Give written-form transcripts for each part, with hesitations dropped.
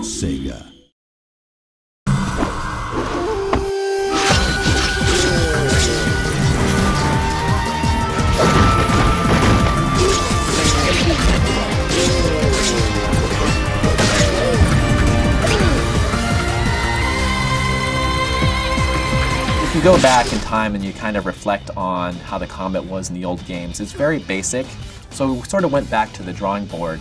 Sega. If you go back in time and you kind of reflect on how the combat was in the old games, it's very basic. So we sort of went back to the drawing board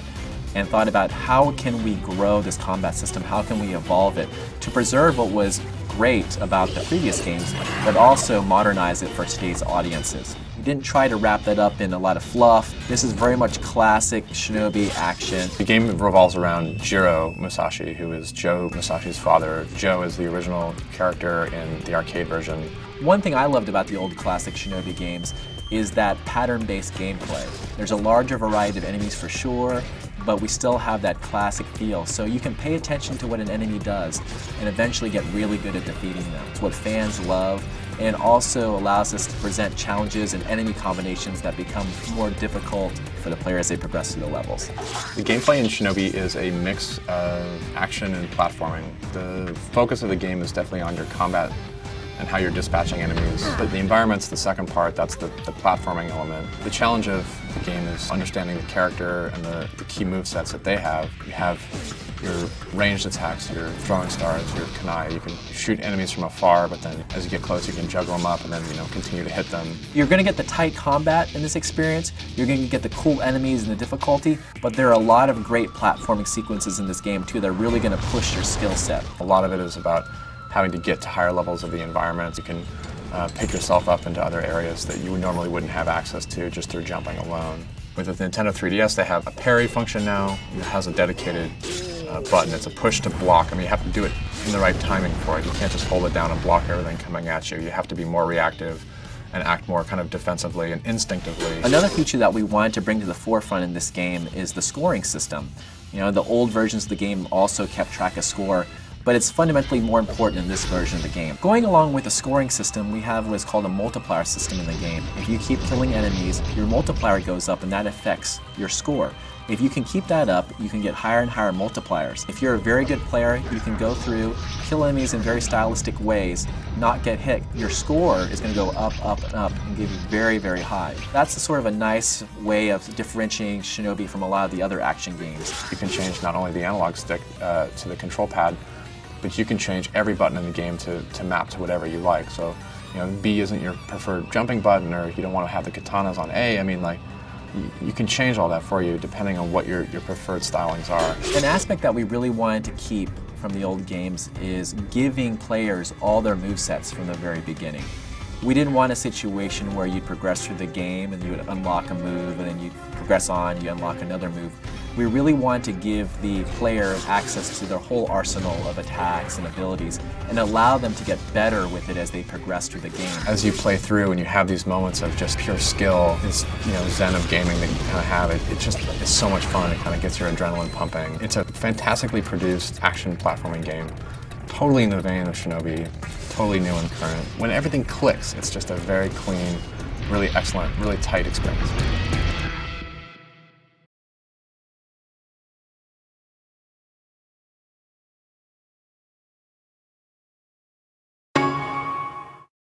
and thought about how can we grow this combat system, how can we evolve it to preserve what was great about the previous games, but also modernize it for today's audiences. We didn't try to wrap that up in a lot of fluff. This is very much classic Shinobi action. The game revolves around Jiro Musashi, who is Joe Musashi's father. Joe is the original character in the arcade version. One thing I loved about the old classic Shinobi games is that pattern-based gameplay. There's a larger variety of enemies for sure, but we still have that classic feel. So you can pay attention to what an enemy does and eventually get really good at defeating them. It's what fans love, and also allows us to present challenges and enemy combinations that become more difficult for the player as they progress through the levels. The gameplay in Shinobi is a mix of action and platforming. The focus of the game is definitely on your combat and how you're dispatching enemies. But the environment's the second part, that's the platforming element. The challenge of the game is understanding the character and the key movesets that they have. You have your ranged attacks, your throwing stars, your kunai. You can shoot enemies from afar, but then as you get close, you can juggle them up and then continue to hit them. You're going to get the tight combat in this experience. You're going to get the cool enemies and the difficulty, but there are a lot of great platforming sequences in this game too that are really going to push your skill set. A lot of it is about having to get to higher levels of the environment. You can pick yourself up into other areas that you normally wouldn't have access to just through jumping alone. With the Nintendo 3DS, they have a parry function now. It has a dedicated button. It's a push to block. I mean, you have to do it in the right timing for it. You can't just hold it down and block everything coming at you. You have to be more reactive and act more kind of defensively and instinctively. Another feature that we wanted to bring to the forefront in this game is the scoring system. The old versions of the game also kept track of score, but it's fundamentally more important in this version of the game. Going along with the scoring system, we have what's called a multiplier system in the game. If you keep killing enemies, your multiplier goes up and that affects your score. If you can keep that up, you can get higher and higher multipliers. If you're a very good player, you can go through, kill enemies in very stylistic ways, not get hit. Your score is going to go up, up, and up, and give you very, very high. That's sort of a nice way of differentiating Shinobi from a lot of the other action games. You can change not only the analog stick to the control pad, but you can change every button in the game to map to whatever you like. So, B isn't your preferred jumping button, or you don't want to have the katanas on A. I mean, like, you can change all that for you depending on what your preferred stylings are. An aspect that we really wanted to keep from the old games is giving players all their movesets from the very beginning. We didn't want a situation where you'd progress through the game and you would unlock a move and then you progress on, you unlock another move. We really want to give the player access to their whole arsenal of attacks and abilities and allow them to get better with it as they progress through the game. As you play through and you have these moments of just pure skill, this zen of gaming that you kind of have, it's so much fun. It kind of gets your adrenaline pumping. It's a fantastically produced action platforming game, totally in the vein of Shinobi, totally new and current. When everything clicks, it's just a very clean, really excellent, really tight experience.